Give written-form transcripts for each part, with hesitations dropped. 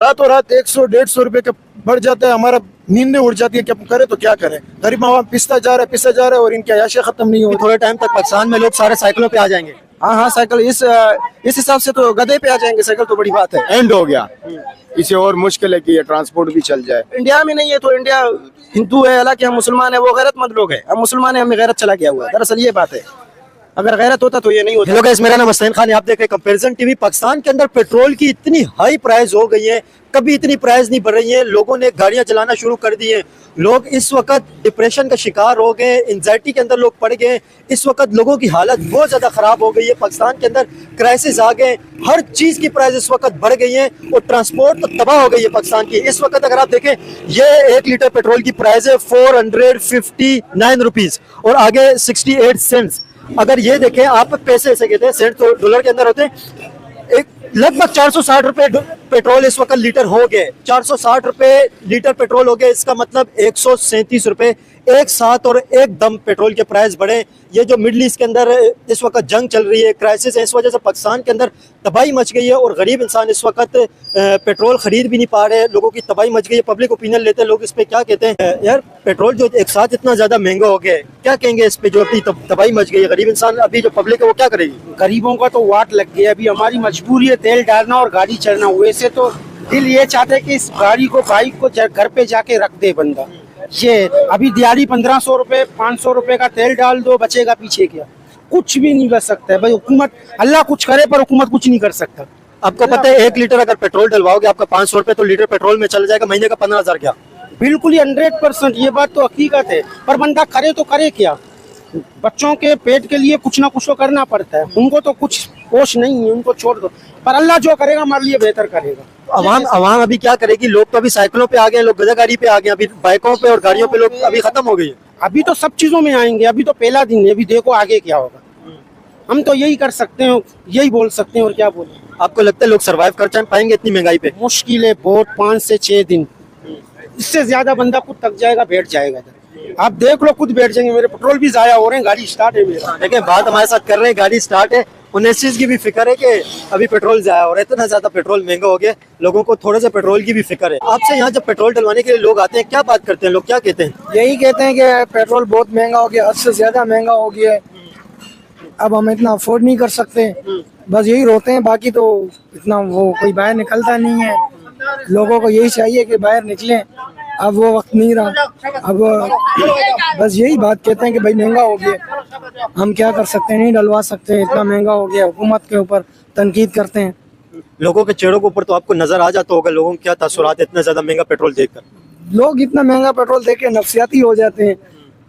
रातों रात 100-150 रुपए का बढ़ जाता है, हमारा नींदें उड़ जाती है कि अब करें तो क्या करें। गरीब आवाम पिसता जा रहा है और इनकी आयाशें खत्म नहीं होती। थोड़े टाइम तक पाकिस्तान में लोग सारे साइकिलों पे आ जाएंगे। हाँ, साइकिल इस हिसाब से तो गधे पे आ जाएंगे, साइकिल तो बड़ी बात है। एंड हो गया, इसे और मुश्किल है कि ये ट्रांसपोर्ट भी चल जाए। इंडिया में नहीं है तो इंडिया हिंदू है, हालांकि हम मुसलमान है, वो गैरतमंद लोग हैं। हम मुसलमान है, हमें गैरत चला गया हुआ है। दरअसल ये बात है, अगर गैरत होता तो ये नहीं होता। हेलो गाइस, मेरा नाम हसनैन खान है, आप देख रहे हैं कंपैरिजन टीवी। पाकिस्तान के अंदर पेट्रोल की इतनी हाई प्राइस हो गई है, कभी इतनी प्राइस नहीं बढ़ रही है। लोगों ने गाड़ियां चलाना शुरू कर दी है। लोग इस वक्त डिप्रेशन का शिकार हो गए, एंजाइटी के अंदर लोग पड़ गए। इस वक्त लोगों की हालत बहुत ज्यादा खराब हो गई है। पाकिस्तान के अंदर क्राइसिस आ गए, हर चीज की प्राइस इस वक्त बढ़ गई है और ट्रांसपोर्ट तो तबाह हो गई है पाकिस्तान की। इस वक्त अगर आप देखें, ये 1 लीटर पेट्रोल की प्राइस है 459 रुपीज और आगे 68 सेंट्स। अगर ये देखें आप, पैसे ऐसे कहते हैं, सेंट तो डॉलर के अंदर होते हैं। एक लगभग 460 रुपए पेट्रोल इस वक्त लीटर हो गए। 460 रुपए लीटर पेट्रोल हो गए, इसका मतलब 137 रुपए एक साथ और एकदम पेट्रोल के प्राइस बढ़े। ये जो मिडल ईस्ट के अंदर इस वक्त जंग चल रही है, क्राइसिस है, इस वजह से पाकिस्तान के अंदर तबाही मच गई है और गरीब इंसान इस वक्त पेट्रोल खरीद भी नहीं पा रहे। लोगों की तबाही मच गई है। पब्लिक ओपिनियन लेते हैं लोग, इस पे क्या कहते हैं? यार पेट्रोल जो एक साथ इतना ज्यादा महंगा हो गया है, क्या कहेंगे इस पे? जो अपनी तबाही मच गई है, गरीब इंसान, अभी जो पब्लिक है वो क्या करेगी? गरीबों का तो वाट लग गया। अभी हमारी मजबूरी है तेल डालना और गाड़ी चलना। वैसे तो दिल ये चाहते है कि इस गाड़ी को, बाइक को घर पे जाके रख दे बंदा। ये अभी दिहाड़ी 1500 रुपए 500 रुपए का तेल डाल दो, बचेगा पीछे क्या? कुछ भी नहीं बच सकता है भाई। हुकूमत अल्लाह कुछ करे पर हुकूमत कुछ नहीं कर सकता। आपको पता है 1 लीटर अगर पेट्रोल डलवाओगे आपका 500 रुपए तो लीटर पेट्रोल में चला जाएगा, महीने का 15,000। क्या बिल्कुल ही 100% ये बात तो हकीकत है। पर बंदा करे तो करे क्या? बच्चों के पेट के लिए कुछ ना कुछ तो करना पड़ता है। उनको तो कुछ होश नहीं है, उनको छोड़ दो। पर अल्लाह जो करेगा हमारे लिए बेहतर करेगा। अवाम अभी क्या करेगी? लोग तो अभी साइकिलों पे आ गए, लोग गधा गाड़ी पे आ गए, अभी बाइकों पे और गाड़ियों पे लोग अभी खत्म हो गई है। अभी तो सब चीजों में आएंगे, अभी तो पहला दिन है, अभी देखो आगे क्या होगा। हम तो यही कर सकते हैं, यही बोल सकते हैं और क्या बोले। आपको लगता है लोग सरवाइव कर पाएंगे इतनी महंगाई पे? मुश्किल है बहुत, 5 से 6 दिन। इससे ज्यादा बंदा खुद थक जाएगा, बैठ जाएगा। आप देख लो, खुद बैठ जाएंगे। मेरे पेट्रोल भी जाया हो रहे हैं, गाड़ी स्टार्ट है मेरा। देखिए बात हमारे साथ कर रहे हैं, गाड़ी स्टार्ट है। उन्हें इस चीज की भी फिक्र है कि अभी पेट्रोल जाया हो रहा है, इतना ज्यादा पेट्रोल महंगा हो गया, लोगों को थोड़े से पेट्रोल की भी फिक्र है। आपसे यहाँ जब पेट्रोल डलवाने के लिए लोग आते हैं, क्या बात करते हैं लोग, क्या कहते हैं? यही कहते हैं कि पेट्रोल बहुत महंगा हो गया, हद से ज्यादा महंगा हो गया है, अब हम इतना अफोर्ड नहीं कर सकते। बस यही रोते हैं, बाकी तो इतना वो कोई बाहर निकलता नहीं है। लोगों को यही चाहिए कि बाहर निकलें, अब वो वक्त नहीं रहा। अब बस यही बात कहते हैं कि भाई महंगा हो गया, हम क्या कर सकते हैं, नहीं डलवा सकते, इतना महंगा हो गया। हुकूमत के ऊपर तनकीद करते हैं। लोगों के चेहरों के ऊपर तो आपको नजर आ जाता होगा लोगों के क्या तासुरात इतना ज्यादा महंगा पेट्रोल देखकर। लोग इतना महंगा पेट्रोल देख के नफसियाती हो जाते हैं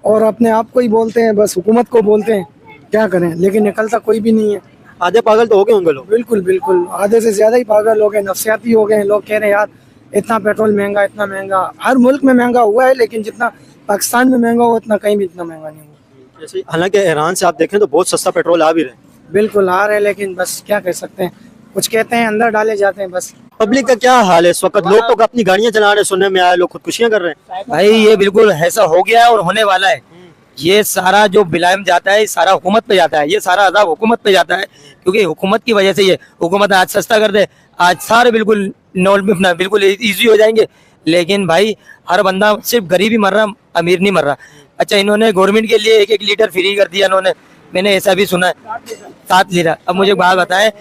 और अपने आप को ही बोलते हैं, बस हुकूमत को बोलते हैं। क्या करें, लेकिन निकलता कोई भी नहीं है। आधे पागल तो हो गए होंगे लोग। बिल्कुल बिल्कुल, आधे से ज्यादा ही पागल हो गए, नफसियाती हो गए। लोग कह रहे हैं यार इतना पेट्रोल महंगा, इतना महंगा। हर मुल्क में महंगा हुआ है, लेकिन जितना पाकिस्तान में महंगा हुआ उतना कहीं भी इतना महंगा नहीं हुआ। जैसे हालांकि ईरान से आप देखें तो बहुत सस्ता पेट्रोल आ भी रहे हैं। बिल्कुल आ रहे हैं, लेकिन बस क्या कह सकते हैं, कुछ कहते हैं अंदर डाले जाते हैं बस। पब्लिक का क्या हाल है इस वक्त? लोग तो अपनी गाड़ियां चला रहे हैं, सुनने में आया लोग खुदकुशियां कर रहे हैं। भाई ये बिल्कुल ऐसा हो गया है और होने वाला है। ये सारा जो बिलायम जाता है, सारा हुकूमत पे जाता है। ये सारा अजाब हुकूमत पे जाता है, क्योंकि हुकूमत की वजह से ये हुकूमत आज सस्ता कर दे, आज सारे बिल्कुल बिल्कुल इजी हो जाएंगे। लेकिन भाई हर बंदा, सिर्फ गरीब ही मर रहा, अमीर नहीं मर रहा। अच्छा, इन्होंने गवर्नमेंट के लिए 1-1 लीटर फ्री कर दिया इन्होंने, मैंने ऐसा भी सुना है, 7 लीटर। अब मुझे बात बताएं,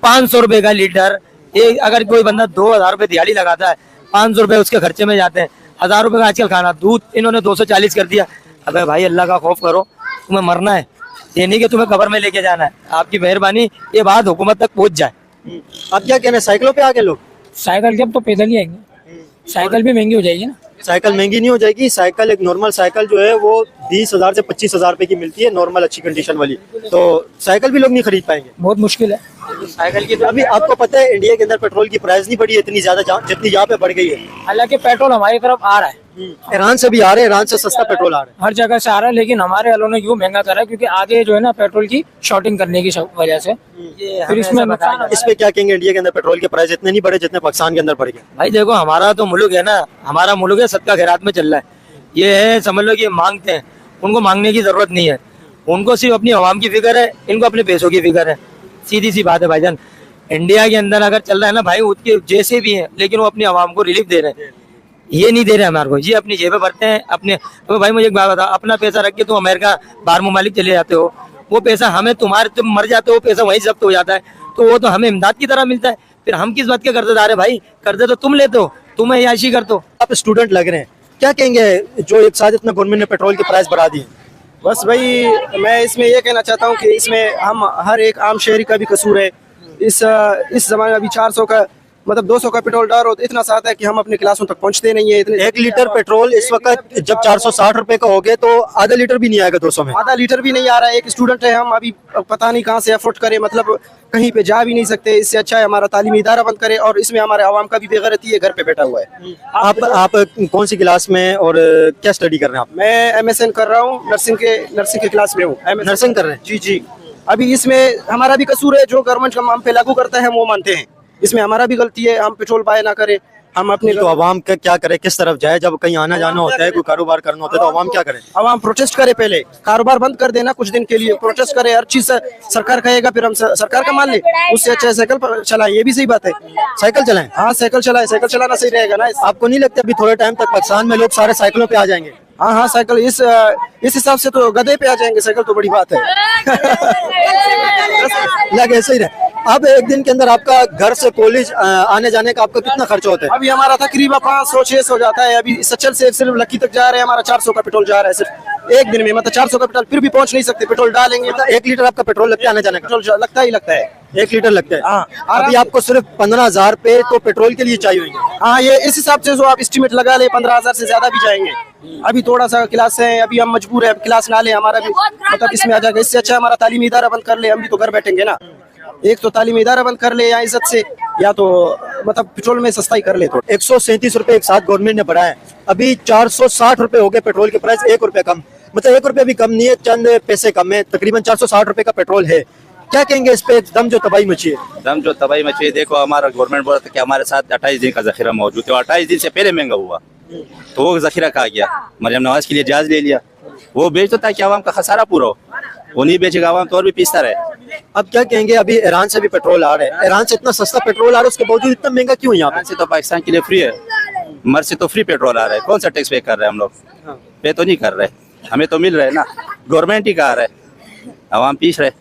500 रुपए का लीटर, एक अगर कोई बंदा 2000 रुपए दिहाड़ी लगाता है, 500 रुपए उसके खर्चे में जाते हैं। 1000 रुपए का आजकल खाना, दूध इन्होंने 240 कर दिया। अबे भाई अल्लाह का खौफ करो, तुम्हें मरना है, ये नहीं कि तुम्हें कब्र में लेके जाना है। आपकी मेहरबानी ये बात हुकूमत तक पहुंच जाए। आप क्या कहना है, साइकिलों पे आ गए लोग? साइकिल जब तो पैदल ही आएंगे, साइकिल भी महंगी हो जाएगी ना। साइकिल महंगी नहीं हो जाएगी। साइकिल, एक नॉर्मल साइकिल जो है वो 20,000 से 25,000 रुपए की मिलती है, नॉर्मल अच्छी कंडीशन वाली। तो साइकिल भी लोग नहीं खरीद पाएंगे, बहुत मुश्किल है साइकिल की। अभी आपको पता है इंडिया के अंदर पेट्रोल की प्राइस नहीं बढ़ी है इतनी ज्यादा जितनी यहाँ पे बढ़ गई है। हालांकि पेट्रोल हमारी तरफ आ रहा है, ईरान से भी आ रहे हैं, ईरान से सस्ता पेट्रोल आ रहा है, हर जगह से आ रहा है। लेकिन हमारे वालों ने क्यों महंगा करा है? क्योंकि आगे जो है ना पेट्रोल की शॉर्टिंग करने की वजह से फिर इसमें नुकसान। इस पे क्या कहेंगे? इंडिया के अंदर पेट्रोल के प्राइस इतने नहीं बढ़े जितने पाकिस्तान के अंदर बढ़ गए। भाई देखो, हमारा तो मुल्क है ना, हमारा मुल्क है सदका खैरात में चल रहा है। ये है, समझ लो कि ये मांगते हैं, उनको मांगने की जरूरत नहीं है। उनको सिर्फ अपनी आवाम की फिक्र है, इनको अपने पैसों की फिक्र है। सीधी सी बात है भाईजान। इंडिया के अंदर अगर चल रहा है ना भाई, उसके जैसे भी हैं, लेकिन वो अपनी आवाम को रिलीफ दे रहे हैं। ये नहीं दे रहे हमारे को, ये अपनी जेबें भरते हैं अपने। तो भाई मुझे एक बात बता, अपना पैसा रख के तुम अमेरिका बाहर ममालिक चले जाते हो, वो पैसा हमें तुम मर जाते हो, पैसा वहीं जब्त हो जाता है, तो वो तो हमें इमदाद की तरह मिलता है। फिर हम किस बात के कर्जदार है भाई? कर्जे तो तुम लेते हो, तुम याशी करते हो। आप स्टूडेंट लग रहे हैं, क्या कहेंगे जो एक साथ इतना गवर्नमेंट ने पेट्रोल के प्राइस बढ़ा दिए? बस भाई मैं इसमें ये कहना चाहता हूँ कि इसमें हम हर एक आम शहरी का भी कसूर है। इस जमाने में अभी 400 का मतलब 200 का पेट्रोल डालो तो इतना साथ है कि हम अपनी क्लासों तक पहुंचते नहीं है। इतने 1 लीटर पेट्रोल इस वक्त जब 460 रुपए का हो गया तो आधा लीटर भी नहीं आएगा 200 में। आधा लीटर भी नहीं आ रहा है। एक स्टूडेंट है, हम अभी पता नहीं कहाँ से एफोर्ड करें, मतलब कहीं पे जा भी नहीं सकते। इससे अच्छा है हमारा तालीमी इदारा बंद करे, और इसमें हमारे आवाम का भी बेगैरती है, घर पे बैठा हुआ है। आप कौन सी क्लास में और क्या स्टडी कर रहे हैं आप? मैं MSN कर रहा हूँ, नर्सिंग के क्लास में हूँ। नर्सिंग कर रहे हैं? जी जी। अभी इसमें हमारा भी कसूर है, जो गवर्नमेंट हम पे लागू करता है हम वो मानते हैं। इसमें हमारा भी गलती है, हम पेट्रोल बाय ना करें, हम अपने तो आवाम का क्या करे, किस तरफ जाए? जब कहीं आना जाना होता है, कोई कारोबार करना होता है, तो आवाम क्या करे? आवाम प्रोटेस्ट करे, पहले कारोबार बंद कर देना कुछ दिन के लिए, प्रोटेस्ट करे, हर चीज सरकार कहेगा फिर हम सरकार का मान ले। उससे अच्छा साइकिल चलाएं, ये भी सही बात है। साइकिल चलाएं? हाँ साइकिल चलाएं, साइकिल चलाना सही रहेगा ना। आपको नहीं लगता अभी थोड़े टाइम तक पाकिस्तान में लोग सारे साइकिलों पे आ जाएंगे? हाँ हाँ साइकिल इस हिसाब से तो गधे पे आ जाएंगे, साइकिल तो बड़ी बात है। लगे ऐसे ही रहे। अब एक दिन के अंदर आपका घर से कॉलेज आने जाने का आपका कितना खर्चा होता है? अभी हमारा तकरीबन 500-600 जाता है। अभी सचल से सिर्फ लक्की तक जा रहे हैं, हमारा 400 का पेट्रोल जा रहा है सिर्फ एक दिन में। मतलब 400 का पेट्रोल फिर भी पहुंच नहीं सकते, पेट्रोल डालेंगे। 1 लीटर आपका पेट्रोल लगता है आने जाने का? पेट्रोल लगता ही लगता है, 1 लीटर लगता है। हाँ। अभी आपको सिर्फ 15,000 पे तो पेट्रोल के लिए चाहिए होंगे। हाँ ये इस हिसाब से जो आप एस्टिमेट लगा ले, 15,000 से ज्यादा भी जाएंगे। अभी थोड़ा सा क्लास है, अभी हम मजबूर है, क्लास ना ले, हमारा भी मतलब इसमें आ जाएगा। इससे अच्छा हमारा तालीमी इदारा बंद कर ले, हम भी तो घर बैठेंगे ना। एक तो तालीमी इदारा बंद कर ले या इज्जत से, या तो मतलब पेट्रोल में सस्ताई कर ले। तो 137 रुपए एक साथ गवर्नमेंट ने बढ़ाया है, अभी 460 रुपए हो गए पेट्रोल के प्राइस। 1 रुपए कम, मतलब 1 रुपए भी कम नहीं है, चंद पैसे कम है। तकरीबन 460 रुपए का पेट्रोल है। क्या कहेंगे इस पे दम जो तबाही मची है? दम जो तबाही मची है, देखो हमारा गवर्नमेंट बोला था कि हमारे साथ 28 दिन का जखीरा मौजूद है। 28 दिन से पहले महंगा हुआ, तो वो जखीरा कहा गया। मरियम नवाज के लिए जायज ले लिया, वो बेच तो ताकि आवाम का खसारा पूरा हो, वो नहीं बेचेगा आवाम तो और भी पीसता रहे। अब क्या कहेंगे, अभी ईरान से भी पेट्रोल आ रहा है, ईरान से इतना सस्ता पेट्रोल आ रहा है, उसके बावजूद इतना महंगा क्यों है यहाँ ईरान से तो पाकिस्तान के लिए फ्री है, मर से तो फ्री पेट्रोल आ रहा है। कौन सा टैक्स पे कर रहे हैं हम लोग? पे तो नहीं कर रहे, हमें तो मिल रहा है ना। गवर्नमेंट ही कहा रहा है, आवाम पीस रहे,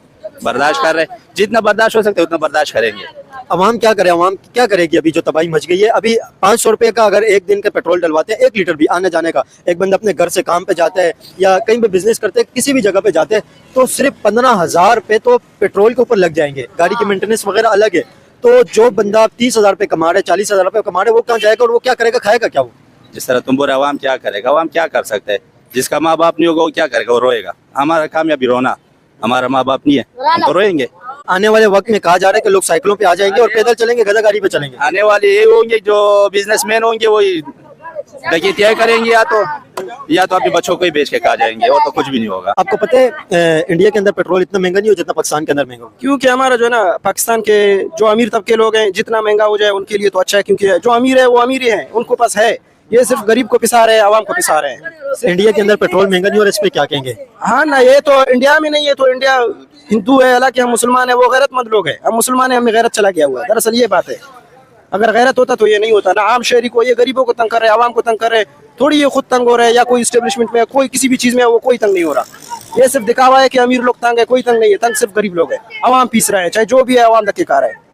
बर्दाश्त कर रहे। जितना बर्दाश्त हो सकता है उतना बर्दाश्त करेंगे। अवाम क्या करे, अवाम क्या करेगी अभी जो तबाही मच गई है? अभी 500 रुपए का अगर एक दिन का पेट्रोल डलवाते हैं, 1 लीटर भी आने जाने का, एक बंदा अपने घर से काम पे जाता है या कहीं पे बिजनेस करते हैं, किसी भी जगह पे जाते हैं, तो सिर्फ 15,000 रुपए तो पेट्रोल के ऊपर लग जाएंगे। गाड़ी की मेंटेनेंस वगैरह अलग है। तो जो बंदा 30,000 रुपए कमा रहा है, 40,000 रुपए कमा रहा है, वो कहाँ जाएगा और वो क्या करेगा, खाएगा क्या? वो जिस तरह तुम बोल, आवाम क्या करेगा? आवाम क्या कर सकता है? जिसका माँ बाप नहीं होगा वो क्या करेगा? वो रोएगा। हमारा कामयाबी रोना, हमारा माँ बाप नहीं है, हम तो रोएंगे। आने वाले वक्त में कहा जा रहा है कि लोग साइकिलों पे आ जाएंगे और पैदल चलेंगे, गधा गाड़ी पे चलेंगे। आने वाले ये होंगे जो बिजनेसमैन होंगे, वही डकैतियाँ करेंगे, या तो अपने बच्चों को ही बेच के खा जाएंगे, और तो कुछ भी नहीं होगा। आपको पता है इंडिया के अंदर पेट्रोल इतना महंगा नहीं हो जितना पाकिस्तान के अंदर महंगा हो? क्योंकि हमारा जो है ना, पाकिस्तान के जो अमीर तबके लोग हैं, जितना महंगा हो जाए उनके लिए तो अच्छा है, क्योंकि जो अमीर है वो अमीर ही है, उनको पास है। ये सिर्फ गरीब को पिसा रहे हैं, आवाम को पिसा रहे हैं। इंडिया के अंदर पेट्रोल महंगा नहीं हो रहा, इस पे क्या कहेंगे? हाँ ना, ये तो इंडिया में नहीं है, तो इंडिया हिंदू है, हालांकि हम मुसलमान है, वो गैरतमंद लोग हैं। हम मुसलमान है, हमें गैरत चला गया हुआ है। दरअसल ये बात है, अगर गैरत होता तो ये नहीं होता ना। आम शहरी को, ये गरीबों को तंग कर रहे हैं, आवाम को तंग कर रहे हैं। थोड़ी ये खुद तंग हो रहे हैं, या कोई इस्टेब्लिशमेंट में, कोई किसी भी चीज में वो कोई तंग नहीं हो रहा। ये सिर्फ दिखावा है कि अमीर लोग तंग है, कोई तंग नहीं है। तंग सिर्फ गरीब लोग है, आवाम पीस रहे हैं, चाहे जो भी है, आवाम धक्के खा रहे हैं।